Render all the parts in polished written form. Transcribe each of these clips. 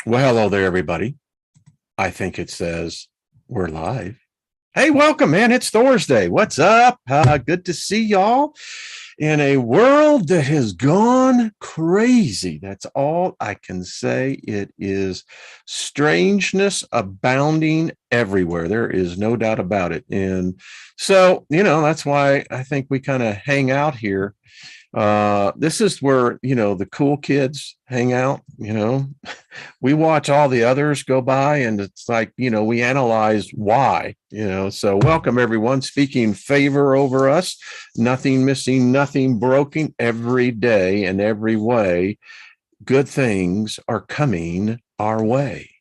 Well, hello there, everybody. I think it says we're live. Hey, welcome, man. It's Thursday. What's up? Good to see y'all in a world that has gone crazy. That's all I can say. It is strangeness abounding everywhere. There is no doubt about it. And so, that's why I think we kind of hang out here. This is where, the cool kids hang out. We watch all the others go by, and it's like, we analyze why. So welcome everyone. Speaking favor over us, nothing missing, nothing broken. Every day and every way, good things are coming our way.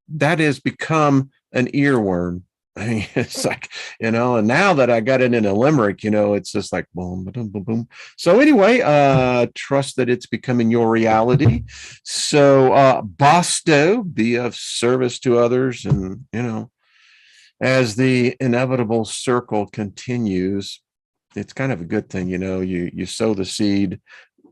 That has become an earworm. I mean, it's like, and now that I got it in a limerick, it's just like boom, boom, boom, boom. So anyway, trust that it's becoming your reality. So Bosto, be of service to others. And, as the inevitable circle continues, it's kind of a good thing, you sow the seed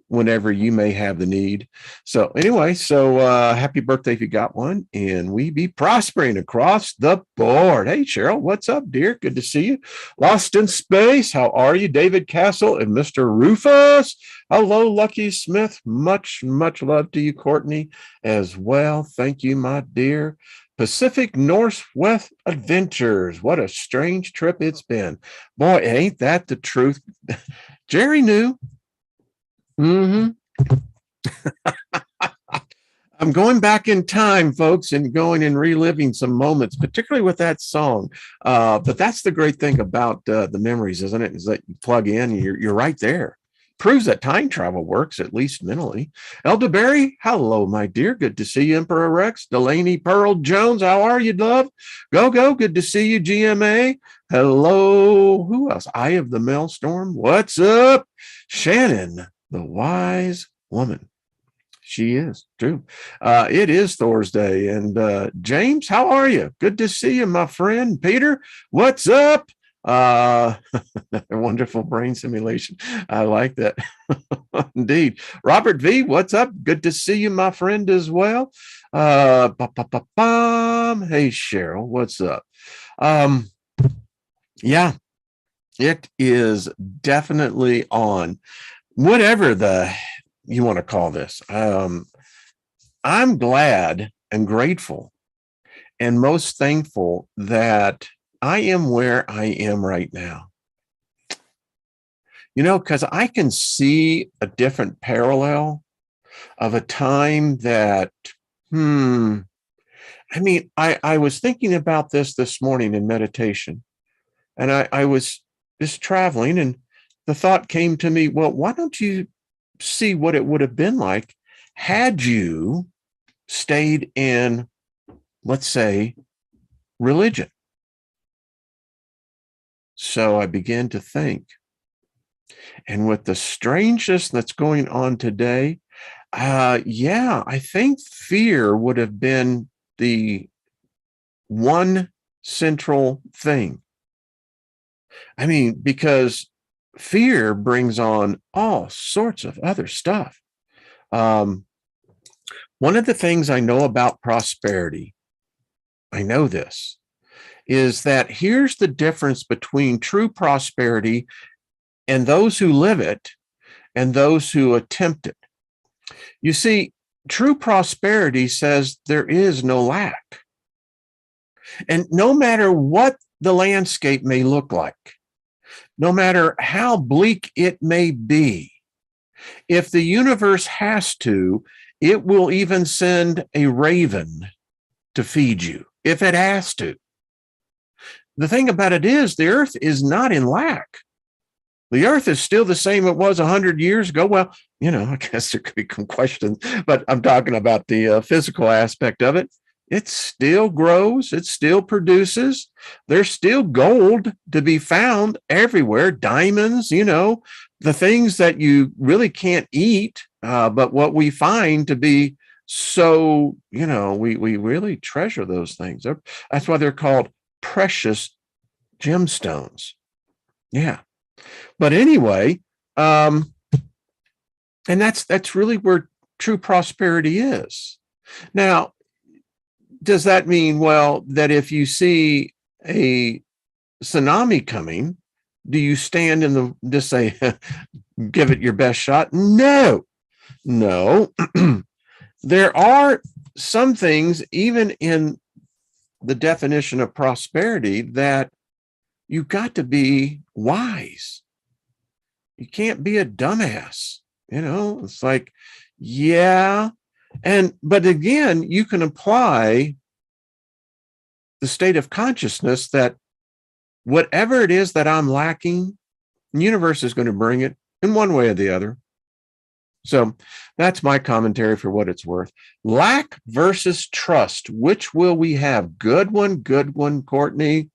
whenever you may have the need. So anyway, happy birthday if you got one, and we be prospering across the board. Hey, Cheryl, what's up, dear? Good to see you. Lost in Space, how are you? David Castle and Mr. Rufus. Hello, Lucky Smith. Much, much love to you, Courtney, as well. Thank you, my dear. Pacific Northwest Adventures. What a strange trip it's been. Boy, ain't that the truth? Jerry knew. I'm going back in time, folks, and going and reliving some moments, particularly with that song. But that's the great thing about the memories, isn't it? Is that you plug in, you're right there. Proves that time travel works, at least mentally. Elderberry, hello, my dear. Good to see you, Emperor Rex. Delaney Pearl Jones, how are you, love? Go. Good to see you, GMA. Hello. Who else? Eye of the Maelstrom. What's up? Shannon, the wise woman. She is true. It is Thursday. And James, how are you? Good to see you, my friend. Peter, what's up? Wonderful brain simulation. I like that. Indeed. Robert V, what's up? Good to see you, my friend, as well. Hey, Cheryl, what's up? Yeah, it is definitely on. Whatever you want to call this. I'm glad and grateful and most thankful that I am where I am right now. Because I can see a different parallel of a time that, I was thinking about this morning in meditation, and I was just traveling, and the thought came to me, well, why don't you see what it would have been like had you stayed in, let's say, religion? So I began to think, and with the strangeness that's going on today, I think fear would have been the one central thing. I mean, because fear brings on all sorts of other stuff. One of the things I know about prosperity, I know this, is that here's the difference between true prosperity and those who live it and those who attempt it. You see, true prosperity says there is no lack. And no matter what the landscape may look like, no matter how bleak it may be, if the universe has to, it will even send a raven to feed you, if it has to. The thing about it is, the earth is not in lack. The earth is still the same it was 100 years ago. Well, I guess there could be some questions, but I'm talking about the physical aspect of it. It still grows. It still produces. There's still gold to be found everywhere. Diamonds, the things that you really can't eat, but what we find to be so, we really treasure those things. That's why they're called precious gemstones. Yeah. But anyway, and that's really where true prosperity is. Now, does that mean, well, that if you see a tsunami coming, do you stand in the, just say, give it your best shot? No, no. There are some things, even in the definition of prosperity, that you got to be wise. You can't be a dumbass. It's like, yeah. But again, you can apply the state of consciousness that whatever it is that I'm lacking, the universe is going to bring it in one way or the other. So that's my commentary for what it's worth. Lack versus trust. Which will we have? Good one, Courtney.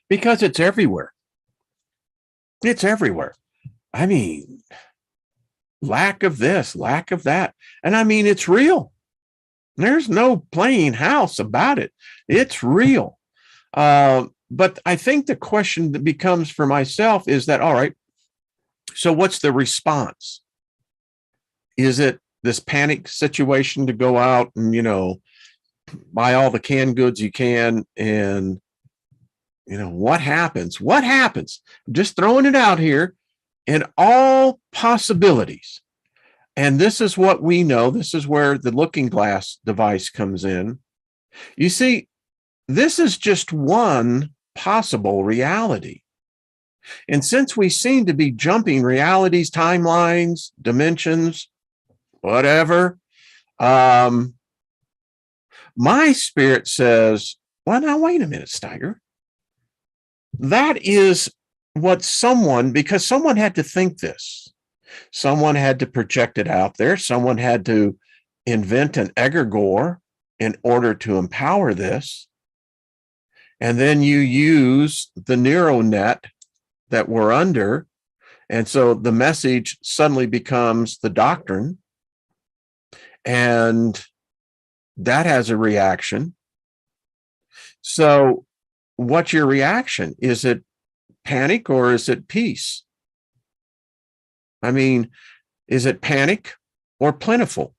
Because it's everywhere. It's everywhere. I mean, lack of this, lack of that. And I mean, it's real. There's no playing house about it. It's real. But I think the question that becomes for myself is that, all right, so what's the response? Is it this panic situation to go out and, buy all the canned goods you can? And, what happens? What happens? I'm just throwing it out here in all possibilities. And this is what we know. This is where the looking glass device comes in. You see, this is just one possible reality. And since we seem to be jumping realities, timelines, dimensions, whatever, my spirit says, well, now, wait a minute, Steiger. That is what because someone had to think this. Someone had to project it out there. Someone had to invent an egregore in order to empower this. And then you use the neural net that we're under. And so the message suddenly becomes the doctrine. And that has a reaction. So what's your reaction? Is it panic or is it peace? I mean, is it panic or plentiful?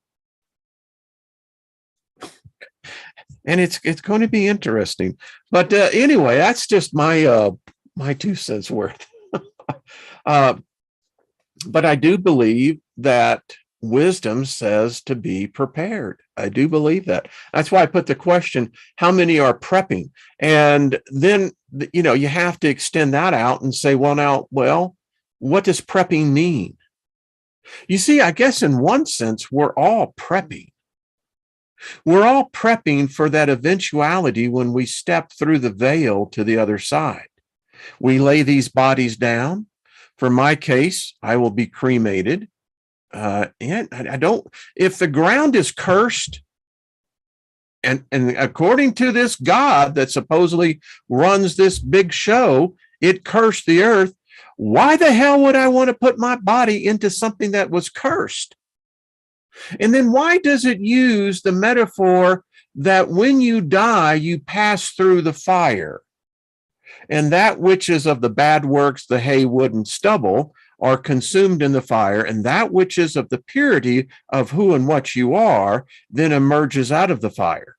And it's going to be interesting. But anyway, that's just my 2 cents worth. But I do believe that wisdom says to be prepared. I do believe that. That's why I put the question, how many are prepping? And then, you have to extend that out and say, well, what does prepping mean? You see, I guess in one sense, we're all prepping. We're all prepping for that eventuality when we step through the veil to the other side. We lay these bodies down. For my case, I will be cremated. And I don't, if the ground is cursed, and according to this God that supposedly runs this big show, it cursed the earth. Why the hell would I want to put my body into something that was cursed? And then why does it use the metaphor that when you die, you pass through the fire? And that which is of the bad works, the hay, wood, and stubble, are consumed in the fire, and that which is of the purity of who and what you are then emerges out of the fire.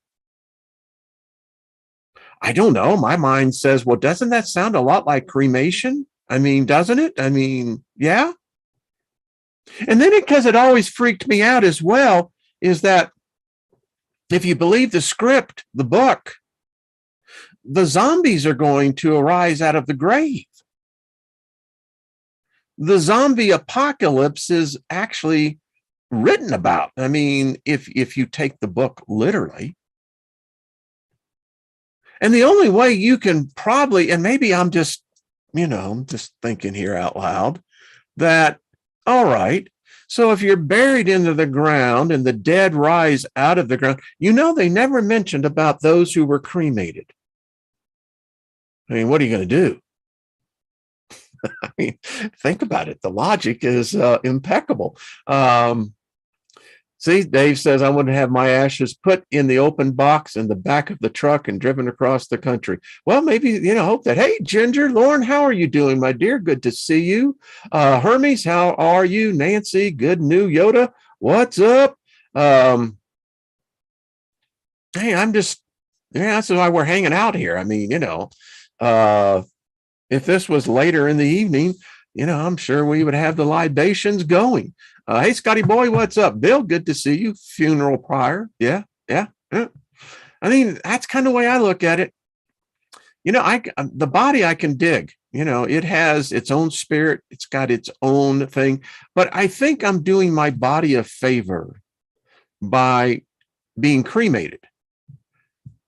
I don't know. My mind says, well, doesn't that sound a lot like cremation? I mean, doesn't it? I mean, yeah. And then because it always freaked me out as well, is that if you believe the script, the book, the zombies are going to arise out of the grave. The zombie apocalypse is actually written about. I mean, if you take the book literally. And the only way you can probably, and maybe I'm just, just thinking here out loud, that, all right, so if you're buried into the ground and the dead rise out of the ground, they never mentioned about those who were cremated. I mean, what are you going to do? I mean, think about it. The logic is impeccable. See, Dave says, I want to have my ashes put in the open box in the back of the truck and driven across the country. Well, maybe, hope that. Hey, Ginger, Lauren, how are you doing, my dear? Good to see you. Hermes, how are you? Nancy, good new Yoda. What's up? Hey, I'm just, yeah, that's why we're hanging out here. I mean, if this was later in the evening, I'm sure we would have the libations going. Hey, Scotty boy, what's up? Bill, good to see you. Funeral prior. Yeah, yeah, yeah. I mean, that's kind of the way I look at it. The body I can dig. It has its own spirit. It's got its own thing. But I think I'm doing my body a favor by being cremated,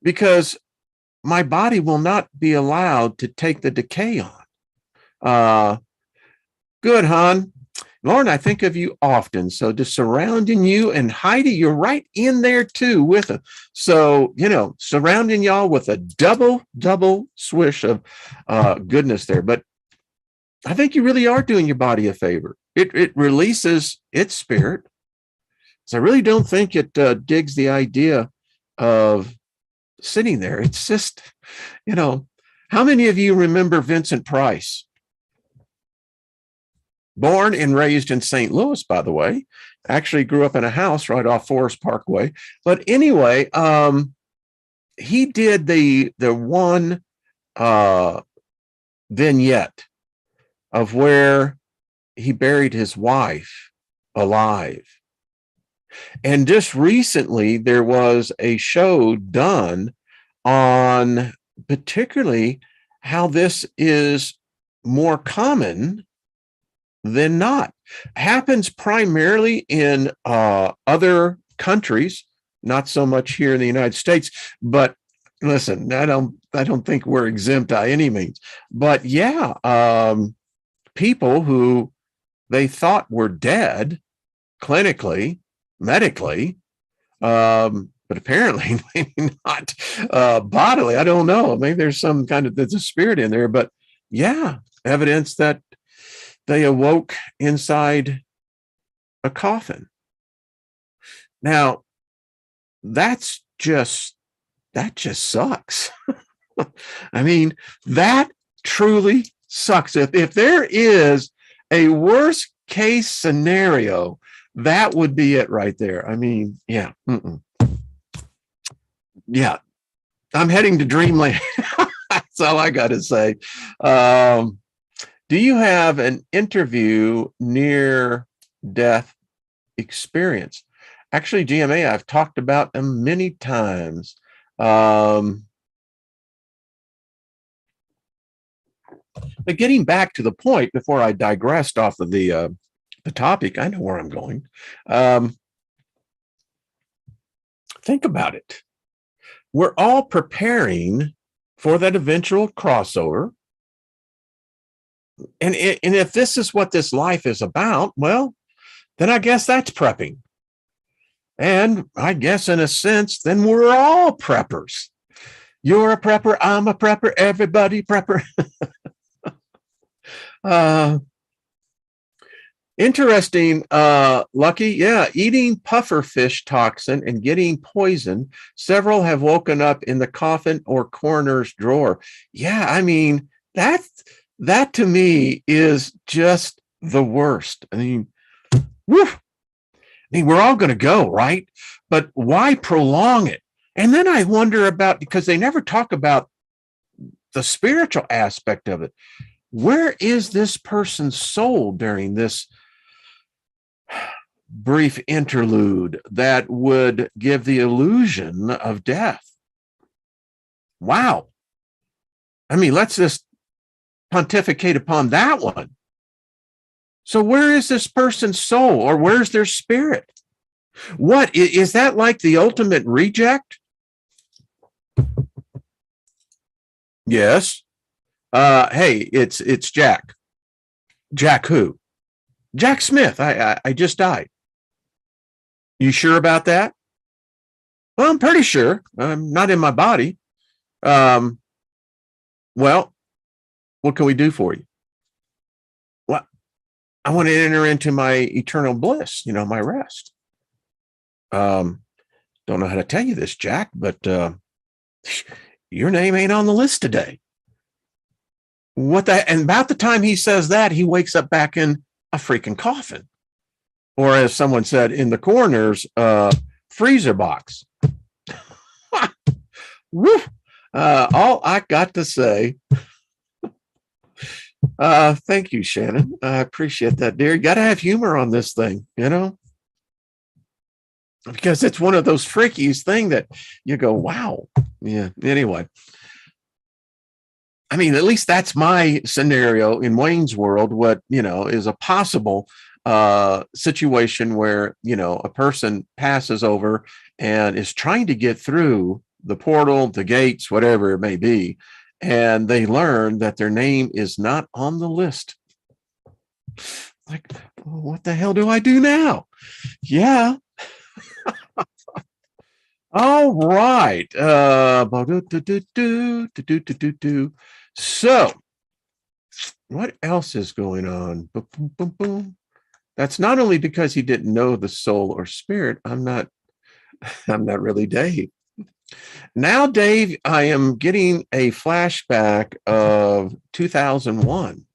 because my body will not be allowed to take the decay on. Good, hon. Lauren, I think of you often. So just surrounding you, and Heidi, you're right in there too with them. So, surrounding y'all with a double swish of goodness there. But I think you really are doing your body a favor. It releases its spirit. So I really don't think it digs the idea of sitting there. It's just, how many of you remember Vincent Price? Born and raised in St. Louis, by the way, actually grew up in a house right off Forest Parkway. But anyway, he did the one vignette of where he buried his wife alive. And just recently, there was a show done on particularly how this is more common than not. Happens primarily in other countries, not so much here in the United States. But listen, I don't think we're exempt by any means. But yeah, people who they thought were dead clinically, medically, but apparently maybe not bodily. I don't know. Maybe there's some kind of, there's a spirit in there. But yeah, evidence that they awoke inside a coffin. Now, that just sucks. I mean, that truly sucks. If there is a worst case scenario, that would be it right there. I mean, yeah. Yeah. I'm heading to dreamland. That's all I got to say. Do you have an interview near death experience? Actually, GMA, I've talked about them many times. But getting back to the point before I digressed off of the topic, I know where I'm going. Think about it. We're all preparing for that eventual crossover. And if this is what this life is about, well, then I guess that's prepping. And I guess in a sense, then we're all preppers. You're a prepper, I'm a prepper, everybody prepper. Interesting, Lucky. Yeah, eating pufferfish toxin and getting poisoned. Several have woken up in the coffin or coroner's drawer. Yeah, I mean, that to me is just the worst. I mean, woof. I mean, we're all going to go, right? But why prolong it? And then I wonder about, because they never talk about the spiritual aspect of it. Where is this person's soul during this brief interlude that would give the illusion of death? Wow. I mean, let's just pontificate upon that one. So where is this person's soul, or where's their spirit? What is that, like the ultimate reject? Yes. Hey, it's Jack. Jack who? Jack Smith. I just died. You sure about that? Well, I'm pretty sure. I'm not in my body. Well, what can we do for you? Well, I want to enter into my eternal bliss, my rest. Don't know how to tell you this, Jack, but your name ain't on the list today. And about the time he says that, he wakes up back in a freaking coffin. or as someone said, in the coroner's freezer box. Woo! All I got to say, thank you, Shannon. I appreciate that, dear. You got to have humor on this thing, because it's one of those freakiest thing that you go, wow. Yeah. Anyway, I mean, at least that's my scenario in Wayne's World. What, is a possible situation where, a person passes over and is trying to get through the portal, the gates, whatever it may be, and they learn that their name is not on the list. Like, what the hell do I do now? Yeah. All right. So, what else is going on? Boom, boom, boom, boom. That's not only because he didn't know the soul or spirit. I'm not really Dave. Now, Dave, I am getting a flashback of 2001.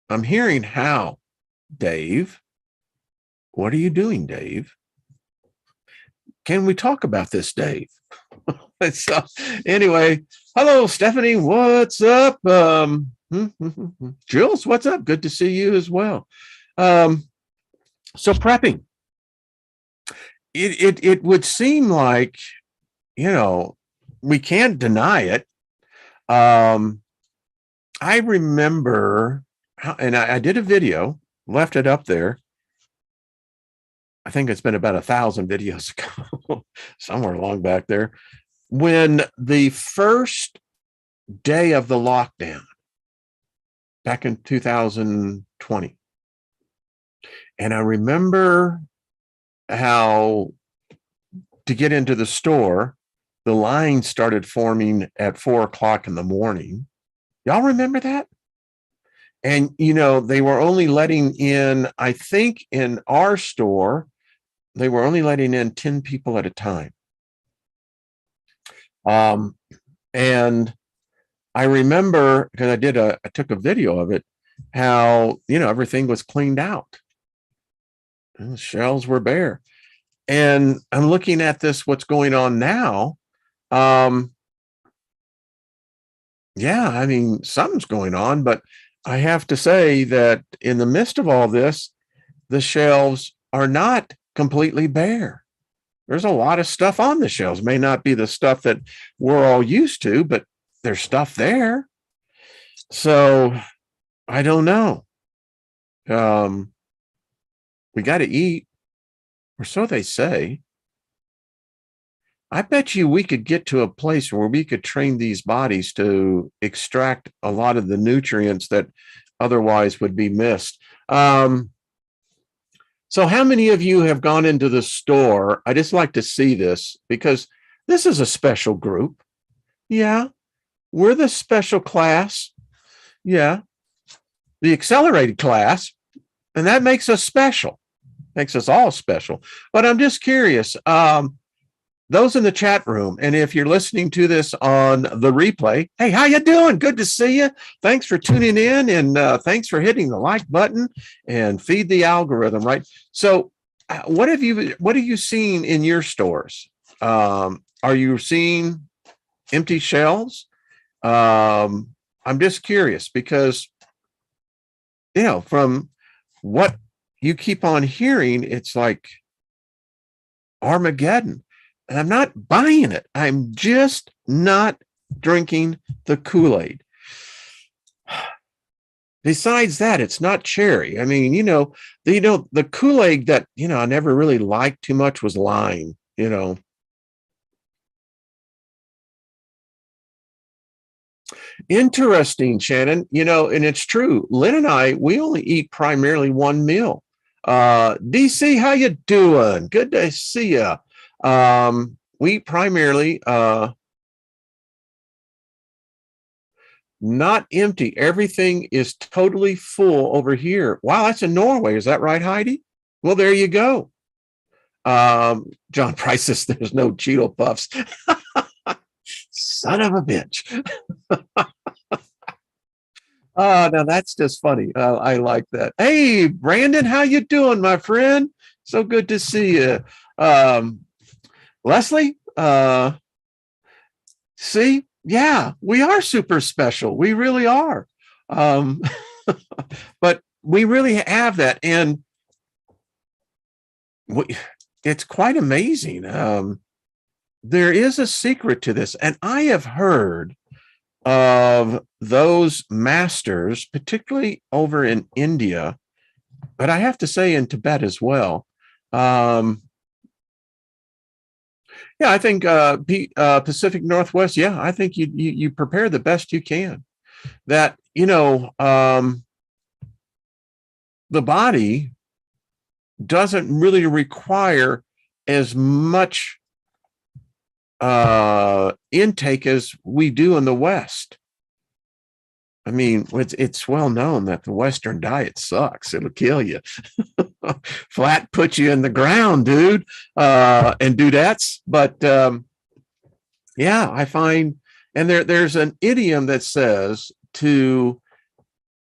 I'm hearing how, Dave. What are you doing, Dave? Can we talk about this, Dave? So, anyway, hello, Stephanie. What's up? Jules, what's up? Good to see you as well. So prepping. It would seem like, we can't deny it. I remember, and I did a video, left it up there. I think it's been about 1,000 videos ago, somewhere along back there, when the first day of the lockdown back in 2020. And I remember how to get into the store, the line started forming at 4:00 in the morning. Y'all remember that? And, they were only letting in, I think in our store, they were only letting in 10 people at a time. And I remember, because I took a video of it, how, everything was cleaned out. And the shelves were bare. And I'm looking at this, what's going on now. Yeah, I mean, something's going on, but I have to say that in the midst of all this, the shelves are not completely bare. There's a lot of stuff on the shelves. May not be the stuff that we're all used to, but there's stuff there. So I don't know. We got to eat, or so they say. I bet you we could get to a place where we could train these bodies to extract a lot of the nutrients that otherwise would be missed. So how many of you have gone into the store? I just like to see this because this is a special group. Yeah, we're the special class. Yeah, the accelerated class. And that makes us special, makes us all special. But I'm just curious, those in the chat room, and if you're listening to this on the replay, hey, how you doing? Good to see you. Thanks for tuning in, and thanks for hitting the like button and feed the algorithm, right? So what are you seeing in your stores? Are you seeing empty shelves? I'm just curious because, from what you keep on hearing, it's like Armageddon. And I'm not buying it. I'm just not drinking the Kool-Aid. Besides that, it's not cherry. I mean, the Kool-Aid that, I never really liked too much was lime, Interesting, Shannon, and it's true. Lynn and I, we only eat primarily one meal. DC, how you doing? Good to see you. We primarily not empty. Everything is totally full over here. Wow, that's in Norway. Is that right, Heidi? Well, there you go. John Price says there's no Cheeto Puffs. Son of a bitch. Oh, now that's just funny. I like that. Hey, Brandon, how you doing, my friend? So good to see you. Leslie, see, yeah, we are super special. We really are. Um, but we really have that. And it's quite amazing. There is a secret to this. And I have heard of those masters, particularly over in India, but I have to say in Tibet as well. Yeah, I think Pacific Northwest. Yeah, I think you prepare the best you can. That the body doesn't really require as much intake as we do in the West. I mean, it's well known that the Western diet sucks. It'll kill you. Flat put you in the ground, dude, and dudettes. But yeah, I find, and there's an idiom that says to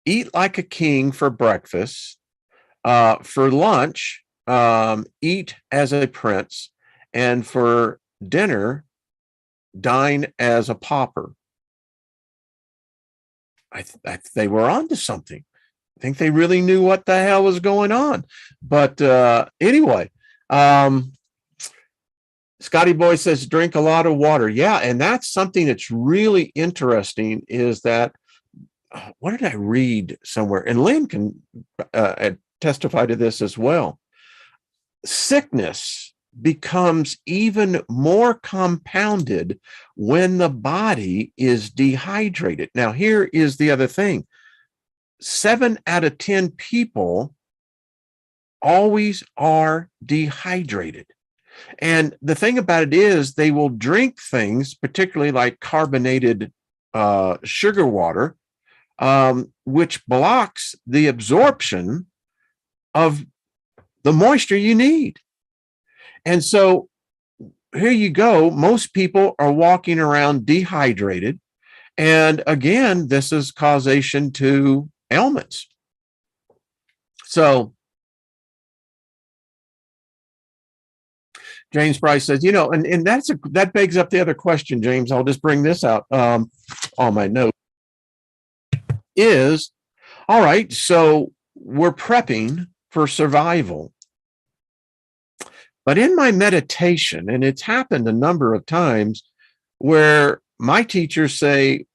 eat like a king for breakfast, for lunch, eat as a prince, and for dinner, dine as a pauper. They were onto something. I think they really knew what the hell was going on. But anyway, Scotty Boy says, drink a lot of water. Yeah, and that's something that's really interesting is that, what did I read somewhere? And Lynn can testify to this as well. Sickness becomes even more compounded when the body is dehydrated. Now, here is the other thing. 7 out of 10 people always are dehydrated. And the thing about it is they will drink things, particularly like carbonated sugar water, which blocks the absorption of the moisture you need. And so here you go. Most people are walking around dehydrated. And again, this is causation to ailments. So James Price says, and that begs up the other question, James. I'll just bring this out on my note. Is, all right, so we're prepping for survival. But in my meditation, and it's happened a number of times where my teachers say,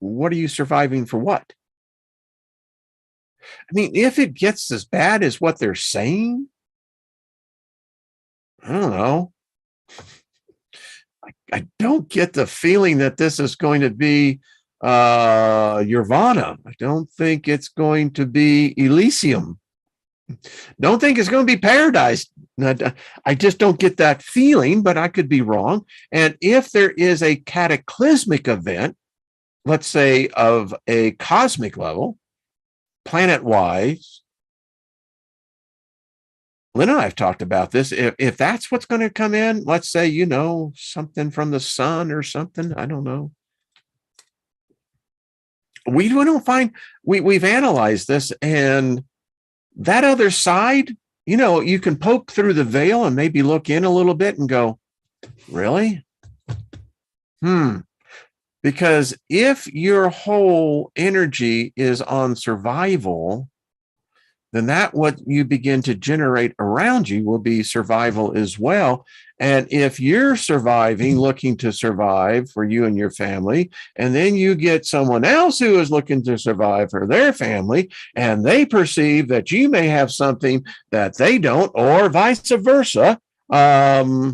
what are you surviving for what? I mean, if it gets as bad as what they're saying, I don't know. I don't get the feeling that this is going to be Nirvana. I don't think it's going to be Elysium. Don't think it's going to be paradise. I just don't get that feeling, but I could be wrong. And if there is a cataclysmic event, let's say of a cosmic level, planet-wise, Lynn and I have talked about this. If that's what's going to come in, let's say, something from the sun or something, I don't know. We don't find, we've analyzed this, and that other side, you can poke through the veil and maybe look in a little bit and go, really? Because if your whole energy is on survival, then that what you begin to generate around you will be survival as well. And if you're surviving, looking to survive for you and your family, and then you get someone else who is looking to survive for their family, and they perceive that you may have something that they don't, or vice versa, that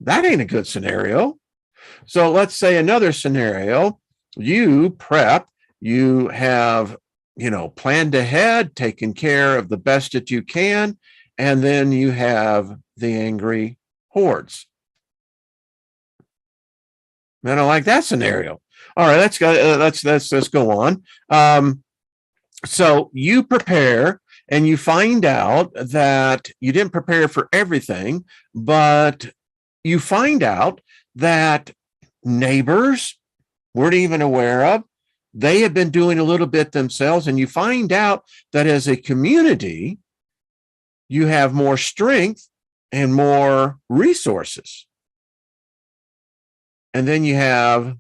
ain't a good scenario. So let's say another scenario, you prep, you have planned ahead, taken care of the best that you can, and then you have the angry hordes. I don't like that scenario. All right, let's go on. So you prepare, and you find out that you didn't prepare for everything, but you find out that neighbors weren't even aware of. They have been doing a little bit themselves, and you find out that as a community, you have more strength and more resources. And then you have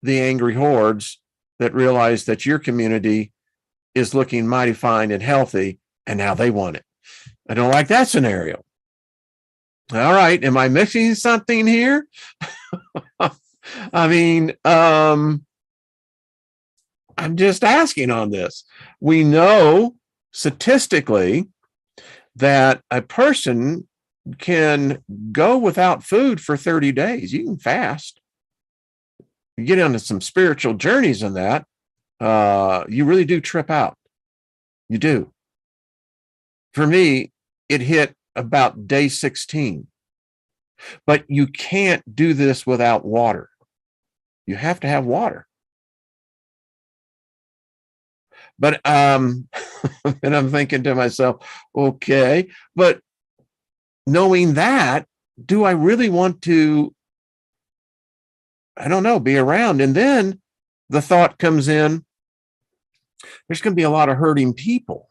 the angry hordes that realize that your community is looking mighty fine and healthy, and now they want it. I don't like that scenario. All right, am I mixing something here? I mean, I'm just asking on this. We know statistically that a person can go without food for 30 days. You can fast. You get into some spiritual journeys in that. You really do trip out. You do. For me, it hit about day 16. But you can't do this without water. You have to have water. But and I'm thinking to myself, okay, but knowing that, do I really want to, I don't know, be around? And then the thought comes in, there's going to be a lot of hurting people,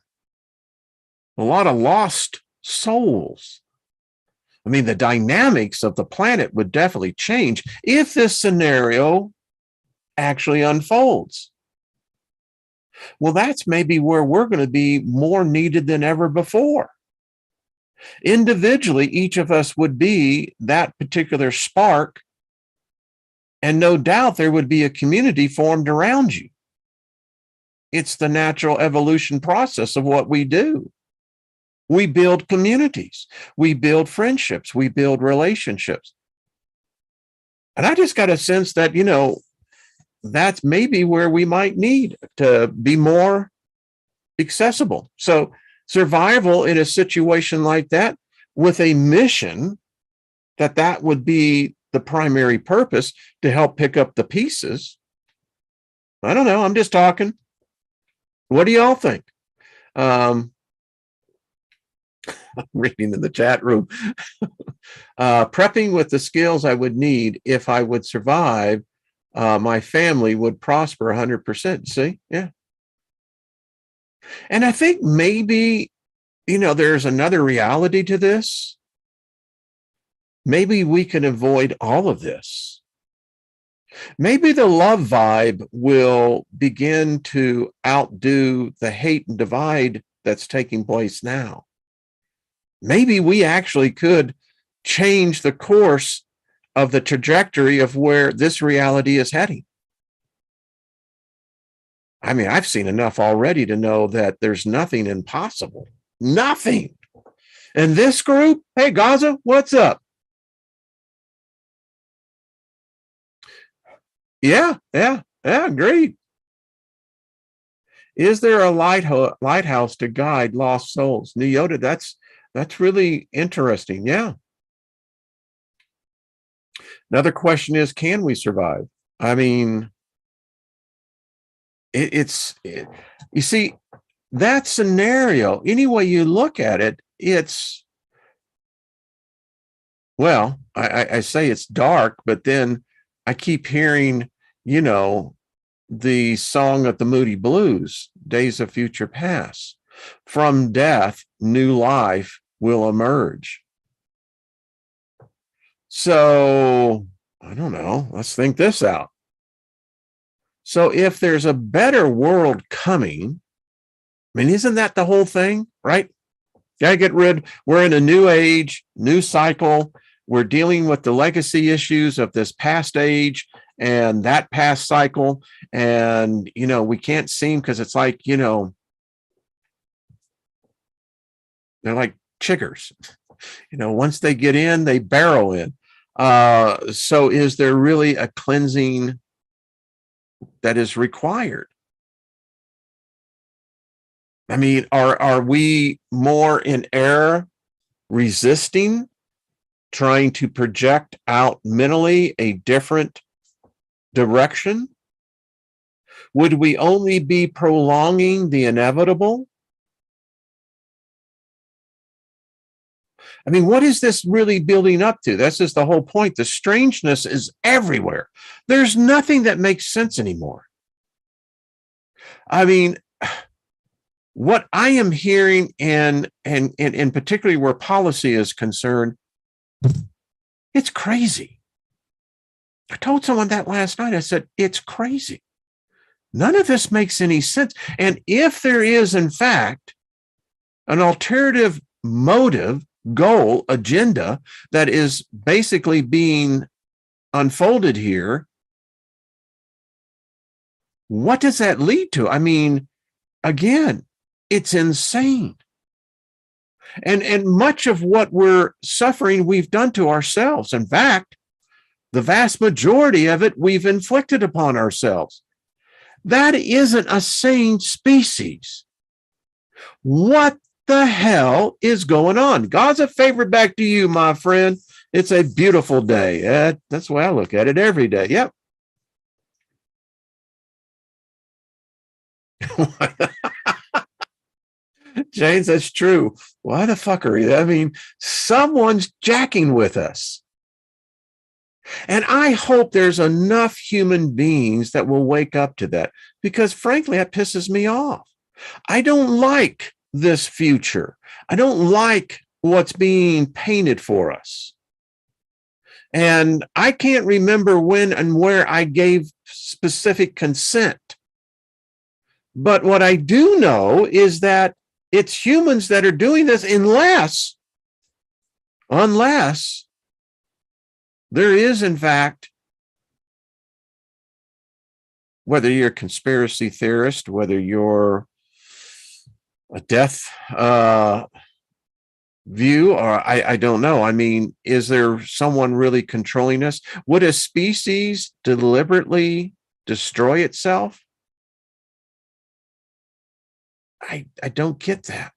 a lot of lost souls. I mean, the dynamics of the planet would definitely change if this scenario actually unfolds. Well, that's maybe where we're going to be more needed than ever before. Individually, each of us would be that particular spark, and no doubt there would be a community formed around you. It's the natural evolution process of what we do. We build communities, we build friendships, we build relationships. And I just got a sense that, that's maybe where we might need to be more accessible. So survival in a situation like that with a mission that would be the primary purpose to help pick up the pieces. I don't know. I'm just talking. What do y'all think? Reading in the chat room. Prepping with the skills I would need if I would survive, my family would prosper 100%. See? Yeah. And I think maybe, there's another reality to this. Maybe we can avoid all of this. Maybe the love vibe will begin to outdo the hate and divide that's taking place now. Maybe we actually could change the course of the trajectory of where this reality is heading. I mean, I've seen enough already to know that there's nothing impossible. Nothing. And this group, hey, Gaza, what's up? Yeah, agreed. Is there a lighthouse to guide lost souls? New Yoda, that's really interesting. Yeah. Another question is, can we survive? I mean, you see, that scenario, any way you look at it, it's, well, I say it's dark, but then I keep hearing, the song of the Moody Blues, Days of Future Past. From death, new life will emerge. So, I don't know. Let's think this out. So if there's a better world coming, I mean, isn't that the whole thing, right? Gotta get rid. We're in a new age, new cycle. We're dealing with the legacy issues of this past age and that past cycle. And, we can't seem, because it's like, they're like chiggers. Once they get in, they barrel in. So is there really a cleansing that is required? I mean, are we more in error, resisting, trying to project out mentally a different direction? Would we only be prolonging the inevitable? I mean, what is this really building up to? That's just the whole point. The strangeness is everywhere. There's nothing that makes sense anymore. I mean, what I am hearing, and particularly where policy is concerned, it's crazy. I told someone that last night. I said, it's crazy. None of this makes any sense. And if there is, in fact, an alternative motive, goal, agenda that is basically being unfolded here, what does that lead to? I mean, again, it's insane. And much of what we're suffering, we've done to ourselves. In fact, the vast majority of it we've inflicted upon ourselves. That isn't a sane species. What the hell is going on? God's a favor back to you, my friend. It's a beautiful day. That's the way I look at it every day. Yep. James, that's true. Why the fuck are you? I mean, someone's jacking with us. And I hope there's enough human beings that will wake up to that, because frankly, that pisses me off. I don't like this future. I don't like what's being painted for us. And I can't remember when and where I gave specific consent. But what I do know is that it's humans that are doing this, unless there is, in fact, whether you're a conspiracy theorist, whether you're a death view, or I don't know. I mean, is there someone really controlling us? Would a species deliberately destroy itself? I don't get that.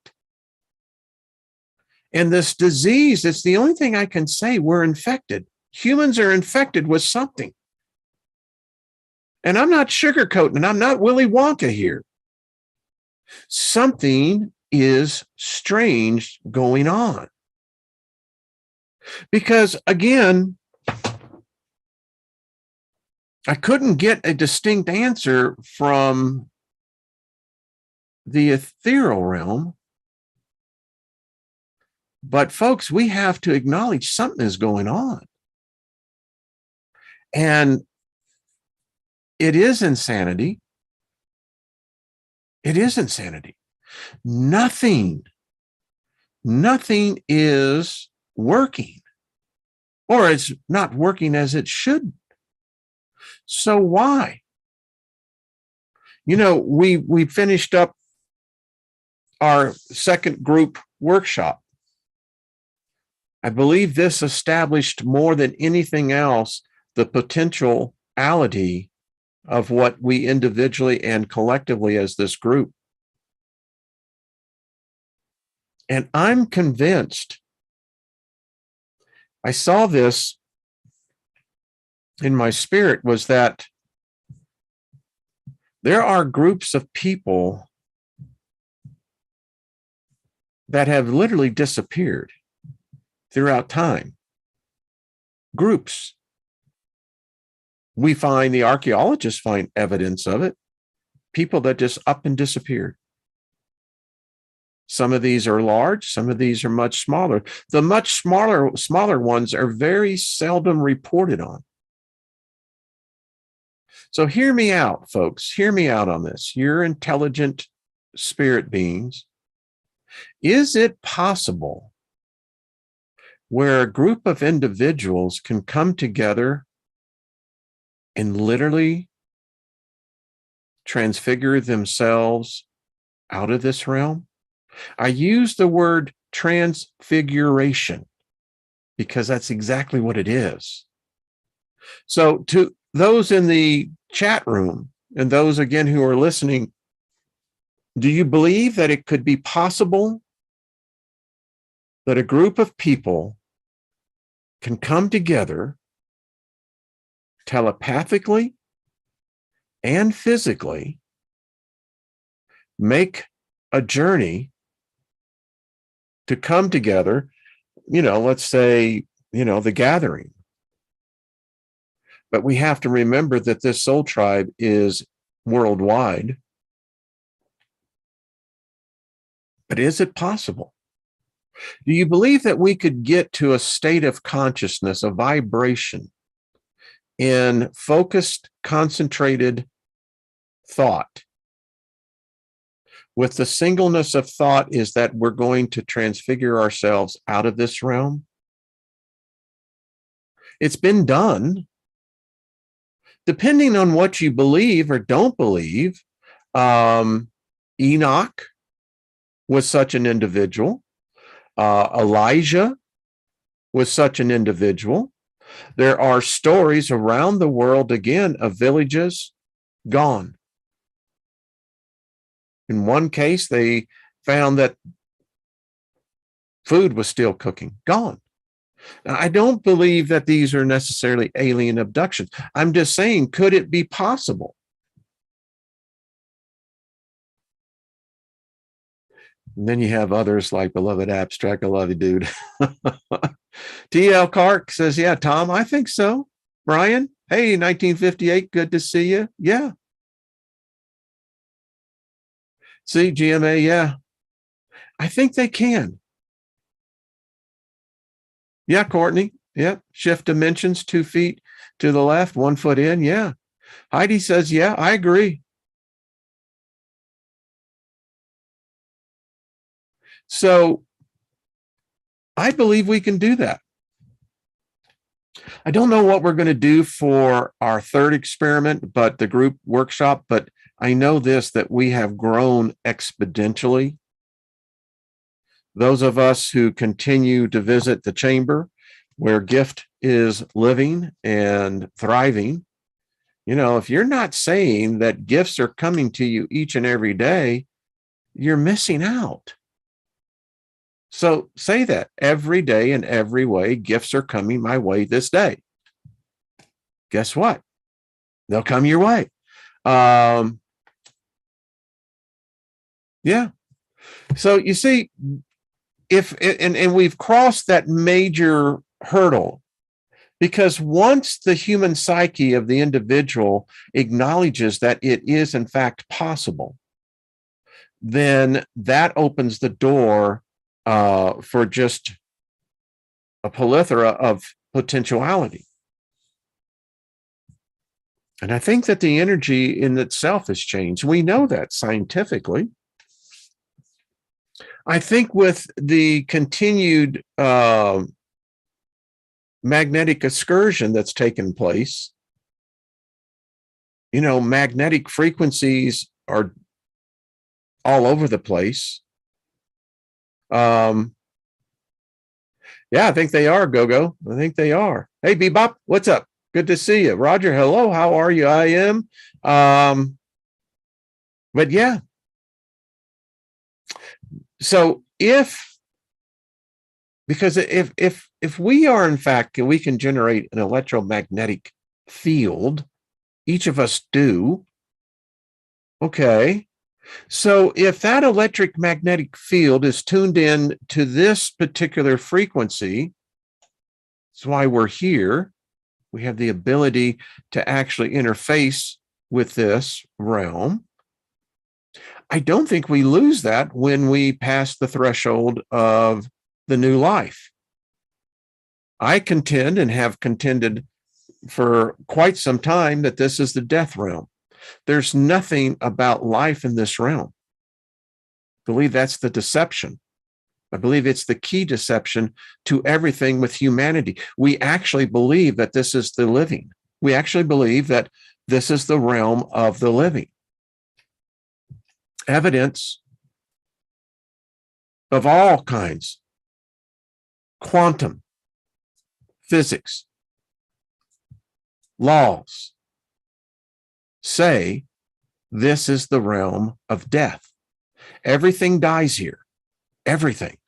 And this disease, it's the only thing I can say. We're infected. Humans are infected with something. And I'm not sugarcoating, and I'm not Willy Wonka here. Something is strange going on. Because again, I couldn't get a distinct answer from the ethereal realm. But folks, we have to acknowledge something is going on. And it is insanity. It is insanity. Nothing is working, or it's not working as it should. So why? You know, we finished up our second group workshop. I believe this established more than anything else the potentiality of what we individually and collectively as this group. And I'm convinced, I saw this in my spirit, was that there are groups of people that have literally disappeared throughout time. Groups. We find, the archaeologists find evidence of it. People that just up and disappeared. Some of these are large, some of these are much smaller. The much smaller ones are very seldom reported on. So hear me out, folks. Hear me out on this. You're intelligent spirit beings. Is it possible where a group of individuals can come together and literally transfigure themselves out of this realm? I use the word transfiguration because that's exactly what it is. So to those in the chat room and those again who are listening, do you believe that it could be possible that a group of people can come together telepathically and physically, make a journey to come together, you know, let's say, you know, the gathering. But we have to remember that this soul tribe is worldwide. But is it possible? Do you believe that we could get to a state of consciousness, a vibration in focused, concentrated thought? With the singleness of thought is that we're going to transfigure ourselves out of this realm. It's been done. Depending on what you believe or don't believe, Enoch was such an individual. Elijah was such an individual. There are stories around the world, again, of villages gone. In one case, they found that food was still cooking, gone. Now, I don't believe that these are necessarily alien abductions. I'm just saying, could it be possible? And then you have others like Beloved Abstract. I love you, dude. TL Clark says, yeah, Tom, I think so. Brian, hey, 1958, good to see you. Yeah. See, GMA, yeah. I think they can. Yeah, Courtney. Yeah. Shift dimensions, 2 feet to the left, 1 foot in. Yeah. Heidi says, yeah, I agree. So I believe we can do that. I don't know what we're going to do for our third experiment, but the group workshop, but I know this, that we have grown exponentially. Those of us who continue to visit the chamber where gift is living and thriving, you know, if you're not saying that gifts are coming to you each and every day, you're missing out. So say that every day in every way, gifts are coming my way this day. Guess what? They'll come your way. Yeah. So you see, and we've crossed that major hurdle, because once the human psyche of the individual acknowledges that it is in fact possible, then that opens the door for just a plethora of potentiality. And I think that the energy in itself has changed. We know that scientifically. I think with the continued magnetic excursion that's taken place, you know, magnetic frequencies are all over the place. Yeah, I think they are, Go-Go. I think they are. Hey, Bebop, what's up? Good to see you. Roger, hello. How are you? I am. But yeah. So because if we are in fact, we can generate an electromagnetic field, each of us do. Okay. So if that electric magnetic field is tuned in to this particular frequency, that's why we're here. We have the ability to actually interface with this realm. I don't think we lose that when we pass the threshold of the new life. I contend and have contended for quite some time that this is the death realm. There's nothing about life in this realm. I believe that's the deception. I believe it's the key deception to everything with humanity. We actually believe that this is the living. We actually believe that this is the realm of the living. Evidence of all kinds, quantum, physics, laws, say this is the realm of death. Everything dies here. Everything.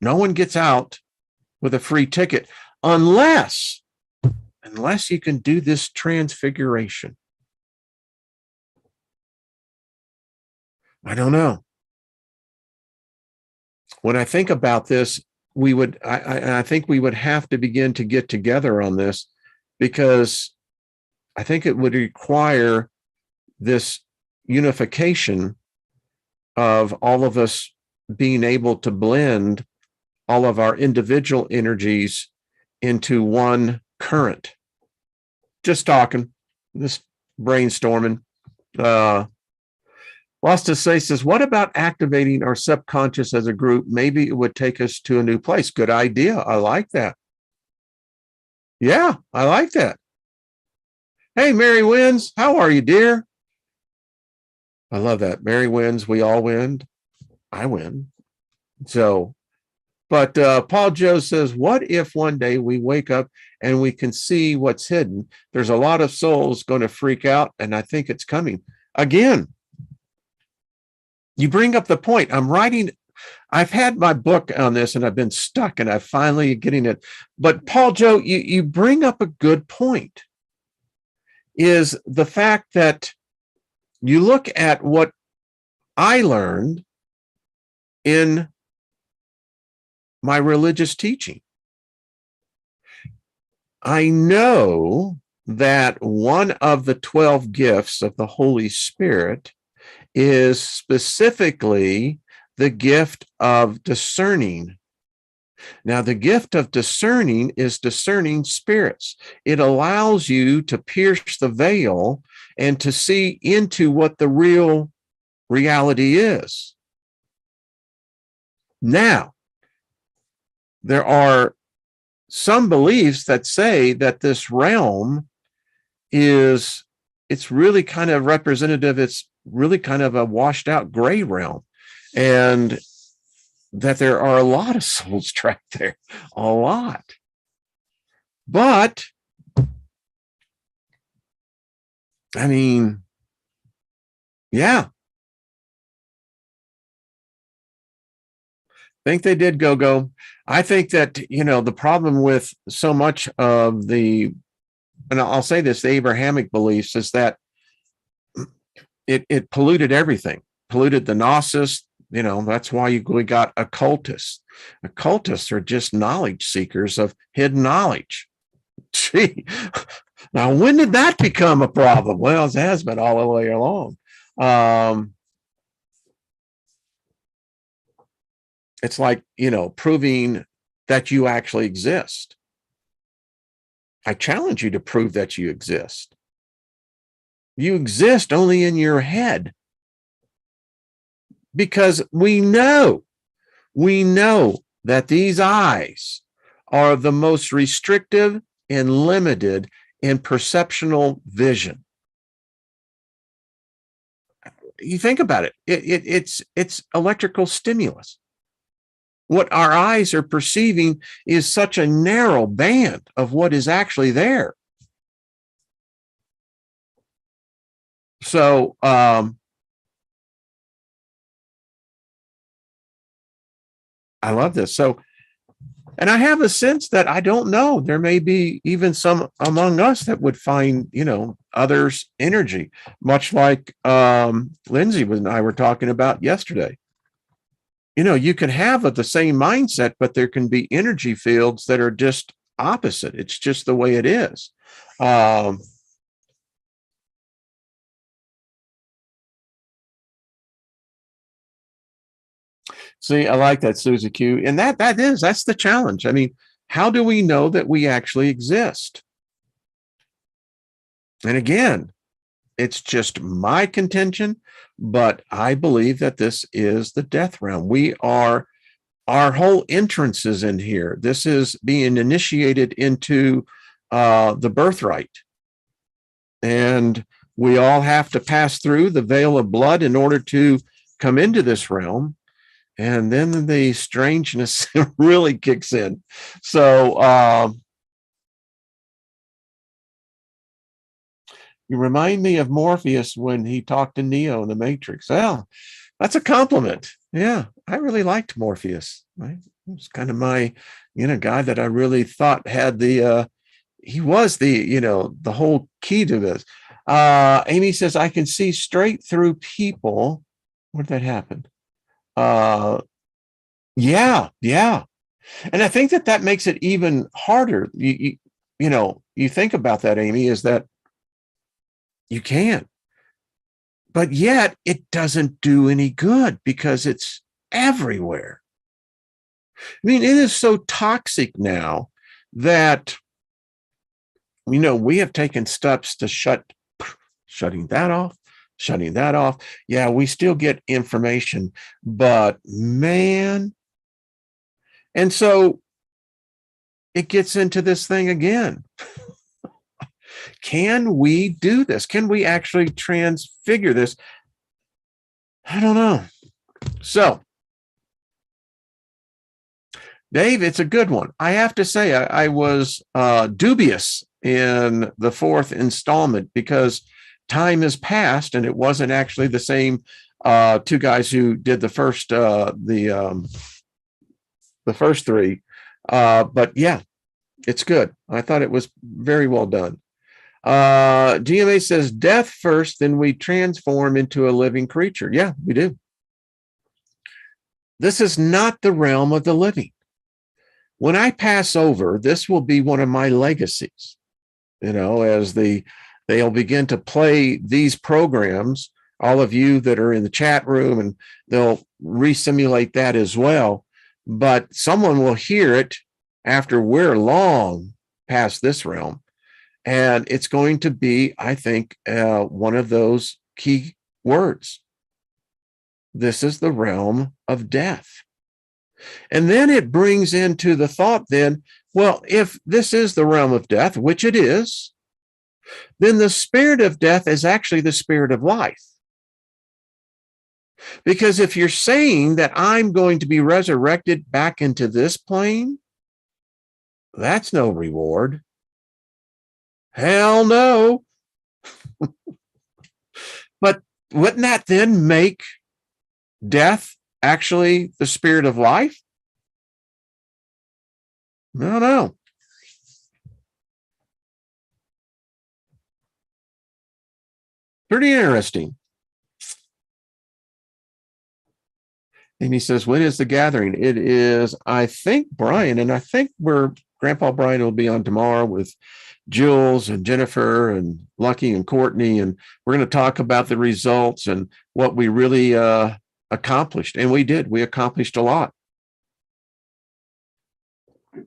No one gets out with a free ticket unless you can do this transfiguration. I don't know. When I think about this, I think we would have to begin to get together on this, because I think it would require this unification of all of us being able to blend all of our individual energies into one current. Just talking, just brainstorming. Lost to say says, what about activating our subconscious as a group? Maybe it would take us to a new place. Good idea. I like that. Yeah, I like that. Hey, Mary Wins, how are you, dear? I love that. Mary wins, we all win. I win. So, but Paul Joe says, what if one day we wake up and we can see what's hidden? There's a lot of souls going to freak out, and I think it's coming. Again, you bring up the point. I've had my book on this and I've been stuck and I'm finally getting it. But Paul Joe, you bring up a good point, is the fact that you look at what I learned in my religious teaching. I know that one of the 12 gifts of the Holy Spirit is specifically the gift of discerning. Now, the gift of discerning is discerning spirits. It allows you to pierce the veil and to see into what the real reality is. Now, there are some beliefs that say that this realm it's really kind of representative. It's really kind of a washed out gray realm, and that there are a lot of souls trapped there, a lot. But I mean, yeah, I think they did go. I think that, the problem with so much of and I'll say this, the Abrahamic beliefs, is that it polluted everything, polluted the gnosis. That's why we got occultists. Occultists are just knowledge seekers of hidden knowledge. Gee, now when did that become a problem? Well, it has been all the way along. It's like, proving that you actually exist. I challenge you to prove that you exist. You exist only in your head. Because we know that these eyes are the most restrictive and limited in perceptual vision. You think about it. It's electrical stimulus. What our eyes are perceiving is such a narrow band of what is actually there. So, I love this. So, and I have a sense that I don't know, there may be even some among us that would find, others' energy, much like Lindsay and I were talking about yesterday. You can have the same mindset, but there can be energy fields that are just opposite. It's just the way it is. See, I like that, Susie Q. And that's the challenge. I mean, how do we know that we actually exist? And again, it's just my contention, but I believe that this is the death realm. Our whole entrance is in here. This is being initiated into the birthright. And we all have to pass through the veil of blood in order to come into this realm. And then the strangeness really kicks in. So you remind me of Morpheus when he talked to Neo in the Matrix. Well, that's a compliment. Yeah, I really liked Morpheus. Right? He was kind of my, guy that I really thought had he was the whole key to this. Amy says, I can see straight through people. Where did that happen? Yeah. And I think that makes it even harder. You think about that, Amy, is that you can. But yet it doesn't do any good because it's everywhere. I mean, it is so toxic now that, we have taken steps to shutting that off, shutting that off. Yeah, we still get information, but man. And so it gets into this thing again. Can we do this? Can we actually transfigure this? I don't know. So, Dave, it's a good one. I have to say, I was dubious in the fourth installment because time has passed and it wasn't actually the same two guys who did the first three. But yeah, it's good. I thought it was very well done. GMA says death first, then we transform into a living creature. Yeah, we do. This is not the realm of the living. When I pass over, this will be one of my legacies, as they'll begin to play these programs, all of you that are in the chat room, and they'll re-simulate that as well. But someone will hear it after we're long past this realm. And it's going to be, I think, one of those key words. This is the realm of death. And then it brings into the thought then, well, if this is the realm of death, which it is, then the spirit of death is actually the spirit of life. Because if you're saying that I'm going to be resurrected back into this plane, that's no reward. Hell no. But wouldn't that then make death actually the spirit of life? No. Pretty interesting. And he says, when is the gathering? It is, I think, Brian, and I think Grandpa Brian will be on tomorrow with Jules and Jennifer and Lucky and Courtney, and we're going to talk about the results and what we really accomplished. And we did. We accomplished a lot. In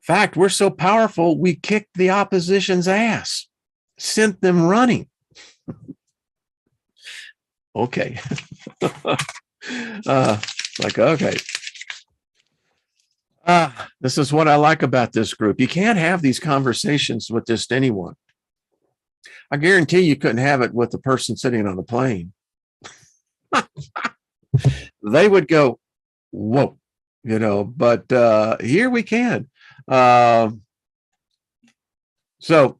fact, we're so powerful, we kicked the opposition's ass, sent them running. Okay. Okay. This is what I like about this group. You can't have these conversations with just anyone. I guarantee you couldn't have it with the person sitting on the plane. They would go, whoa, but here we can. So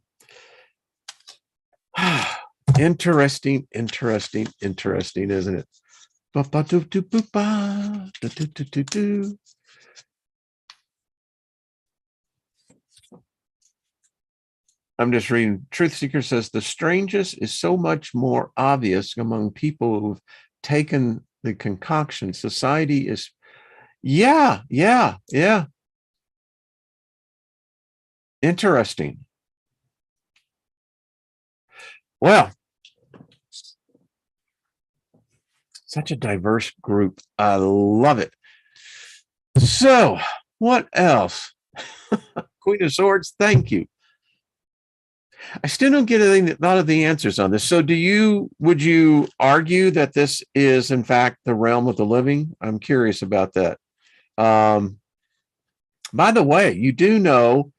interesting, isn't it? I'm just reading. Truth Seeker says the strangest is so much more obvious among people who've taken the concoction. Society is, yeah. Interesting. Well, such a diverse group. I love it. So, what else? Queen of Swords, thank you. I still don't get a lot of the answers on this. So would you argue that this is in fact the realm of the living? I'm curious about that. By the way, you do know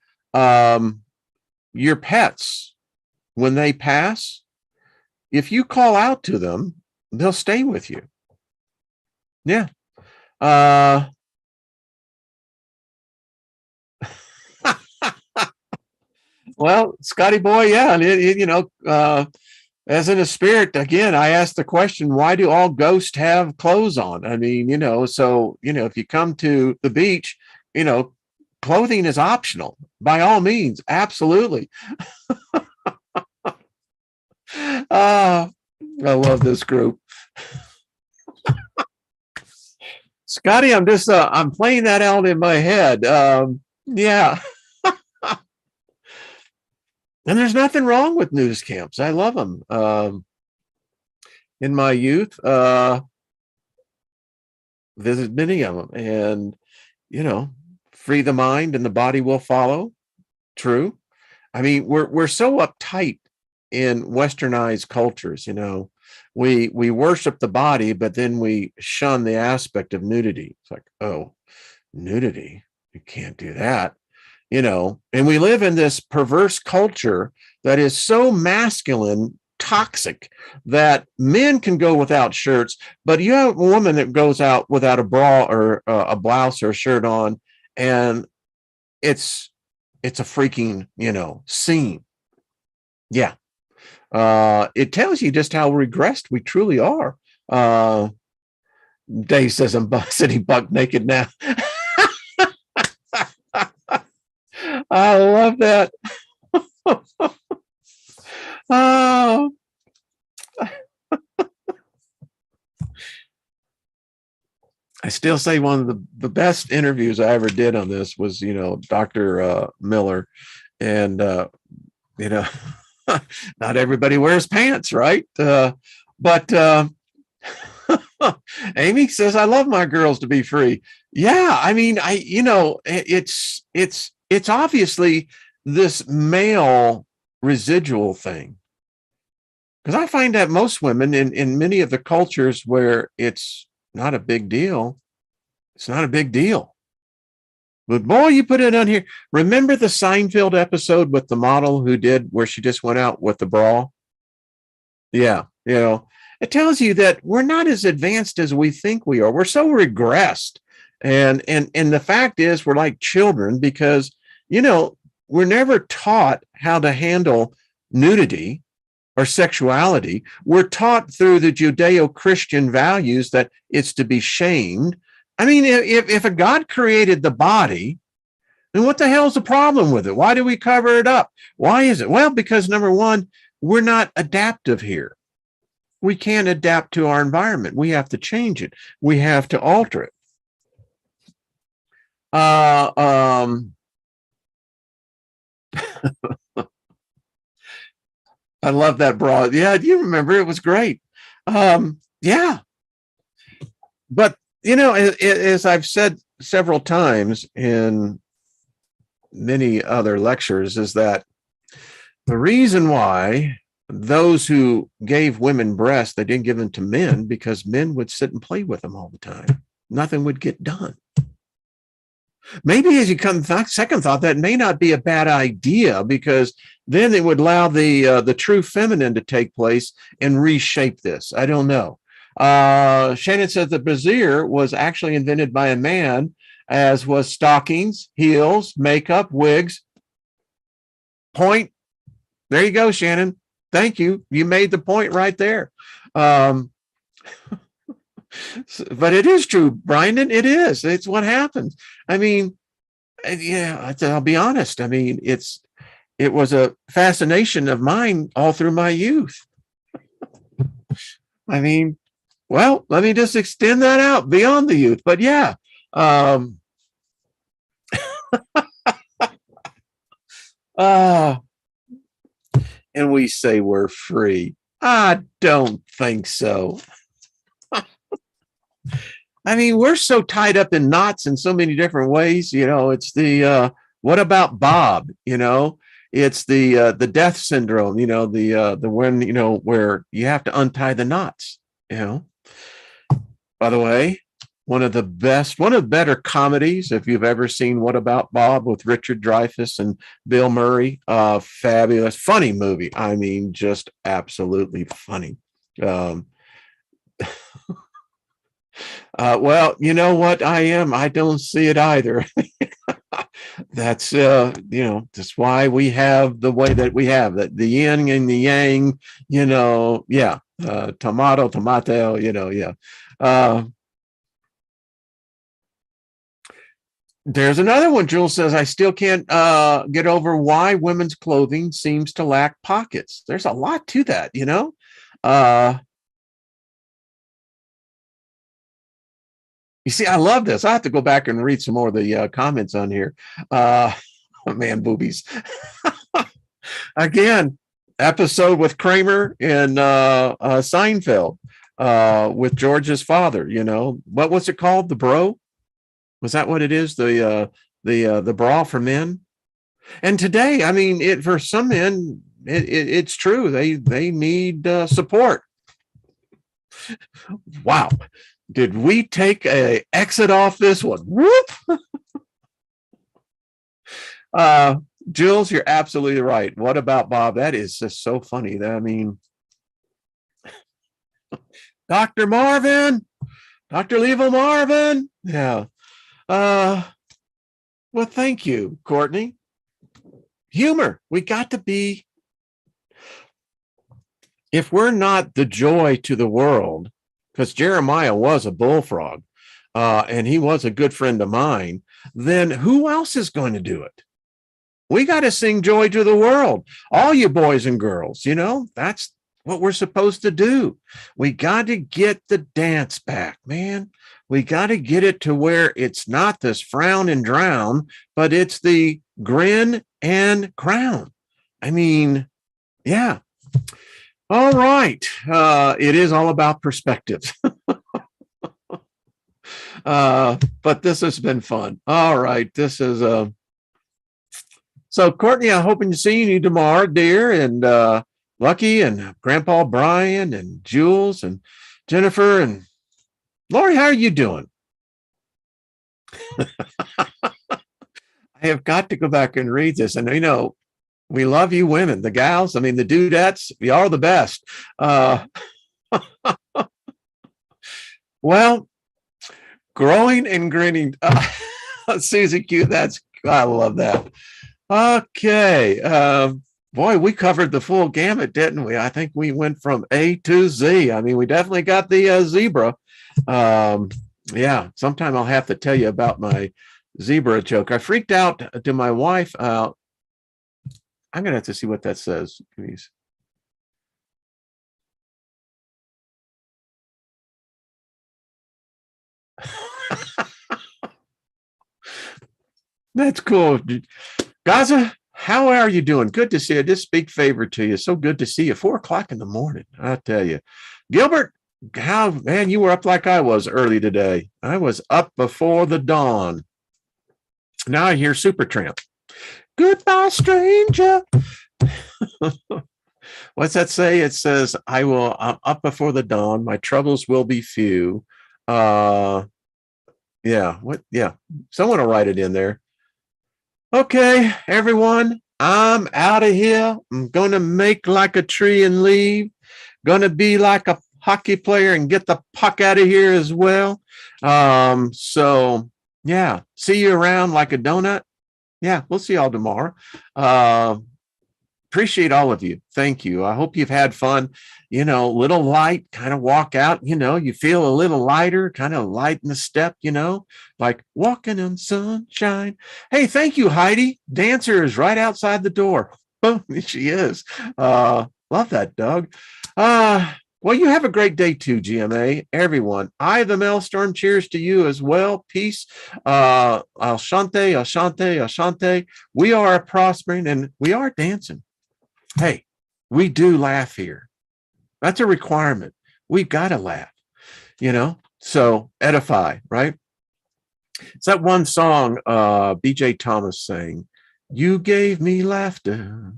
your pets, when they pass, if you call out to them, they'll stay with you. Yeah. Well, Scotty boy, yeah, and as in a spirit, again, I asked the question, why do all ghosts have clothes on? I mean, so, if you come to the beach, clothing is optional by all means. Absolutely. I love this group. Scotty, I'm just, I'm playing that out in my head. Yeah. And there's nothing wrong with nudist camps. I love them. in my youth, visit many of them, and you know, free the mind and the body will follow. True. I mean, we're so uptight in westernized cultures, you know. We worship the body, but then we shun the aspect of nudity. It's like, oh, nudity, you can't do that, you know. And we live in this perverse culture that is so masculine, toxic, that men can go without shirts, but you have a woman that goes out without a bra or a blouse or a shirt on, and it's it's a freaking, you know, scene. Yeah. It tells you just how regressed we truly are. Dave says I'm sitting buck naked now. I love that. Oh, I still say one of the best interviews I ever did on this was, you know, Dr. Miller. And, you know, not everybody wears pants, right? But Amy says, I love my girls to be free. Yeah, I mean, you know, it's obviously this male residual thing. Because I find that most women in many of the cultures where it's not a big deal, it's not a big deal. But boy, you put it on here. Remember the Seinfeld episode with the model who did where she just went out with the bra? Yeah, you know, it tells you that we're not as advanced as we think we are. We're so regressed. And the fact is we're like children because, you know, we're never taught how to handle nudity or sexuality. We're taught through the Judeo-Christian values that it's to be shamed. I mean, if a God created the body, then what the hell's the problem with it? Why do we cover it up? Why is it? Well, because number one, we're not adaptive here. We can't adapt to our environment. We have to change it. We have to alter it. I love that bra. Yeah, you remember it was great. Yeah, but you know, as I've said several times in many other lectures, is that the reason why those who gave women breasts, they didn't give them to men because men would sit and play with them all the time. Nothing would get done. Maybe as you come second thought, that may not be a bad idea because then it would allow the true feminine to take place and reshape this. I don't know. Shannon says the brassiere was actually invented by a man, as was stockings, heels, makeup, wigs. Point. There you go, Shannon. Thank you. You made the point right there. But it is true, Brandon. It is. It's what happens. I mean, yeah, I'll be honest. I mean, it was a fascination of mine all through my youth. I mean, well, let me just extend that out beyond the youth. But yeah, and we say we're free. I don't think so. I mean, we're so tied up in knots in so many different ways. You know, it's the what about Bob? You know, it's the death syndrome. You know, the when, you know, where you have to untie the knots. You know. By the way, one of the better comedies, if you've ever seen What About Bob with Richard Dreyfuss and Bill Murray. Fabulous, funny movie. I mean, just absolutely funny. Well, you know what I don't see it either. That's you know, that's why we have the way that we have that, the yin and the yang, you know. Yeah. Tomato, you know. Yeah. There's another one. Jules says, I still can't get over why women's clothing seems to lack pockets. There's a lot to that, you know. You see, I love this. I have to go back and read some more of the comments on here. Man, boobies. Again, episode with Kramer in Seinfeld with George's father. What was it called? The Bro? Was that what it is? The bra for men? And today, I mean, it for some men, it's true. They need support. Wow. Did we take a exit off this one? Whoop. Jules, you're absolutely right. What about Bob? That is just so funny. I mean, Dr. Marvin, Dr. Levo Marvin. Yeah. Well, thank you, Courtney. Humor. We got to be, if we're not the joy to the world, because Jeremiah was a bullfrog, and he was a good friend of mine, then who else is going to do it? We got to sing joy to the world. All you boys and girls, that's what we're supposed to do. We got to get the dance back, man. We got to get it to where it's not this frown and drown, but it's the grin and crown. I mean, yeah. All right. It is all about perspective. But this has been fun. All right. This is so Courtney, I'm hoping to see you tomorrow, dear, and Lucky and Grandpa Brian and Jules and Jennifer and Lori. How are you doing? I have got to go back and read this, and we love you women, the gals. I mean, the dudettes. You are the best. Well, growing and grinning. Susie Q. I love that. Okay. Boy, we covered the full gamut, didn't we? I think we went from A to Z. I mean, we definitely got the zebra. Yeah, sometime I'll have to tell you about my zebra joke. I freaked out to my wife. I'm going to have to see what that says, please. That's cool. Gaza, how are you doing? Good to see you. Just big favor to you. So good to see you. 4:00 in the morning, I tell you. Gilbert, man, you were up like I was early today. I was up before the dawn. Now I hear Supertramp. Goodbye, stranger. What's that say? It says, I'm up before the dawn. My troubles will be few. Yeah. Yeah. Someone will write it in there. Okay, everyone, I'm out of here. I'm going to make like a tree and leave. Going to be like a hockey player and get the puck out of here as well. So, yeah, see you around like a donut. Yeah, we'll see y'all tomorrow. Appreciate all of you. Thank you. I hope you've had fun. Little light, kind of walk out, you feel a little lighter, kind of light in the step, like walking in sunshine. Hey, thank you, Heidi. Dancer is right outside the door. Oh, she is. Love that, Doug. Well, you have a great day too, GMA. Everyone. I, the Maelstrom, cheers to you as well. Peace. Ashante, Ashante, Ashante. We are prospering and we are dancing. Hey, we do laugh here. That's a requirement. We've got to laugh, so edify, right? It's that one song BJ Thomas sang, you gave me laughter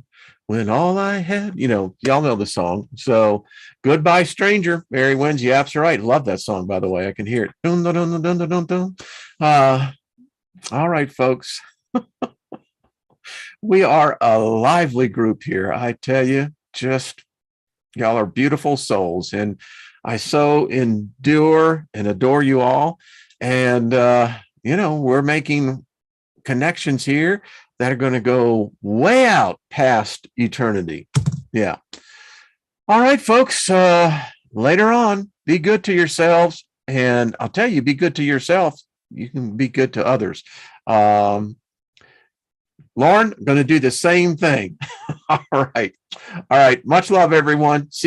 when all I had, y'all know the song. So goodbye, stranger. Mary Wins, you absolutely right. Love that song, by the way. I can hear it. Dun, dun, dun, dun, dun, dun, dun. All right, folks. We are a lively group here. I tell you, y'all are beautiful souls, and I so endure and adore you all. And, we're making connections here that are going to go way out past eternity. Yeah. All right, folks, later on, be good to yourselves. And I'll tell you, be good to yourself. You can be good to others. Lauren, going to do the same thing. All right. Much love, everyone. See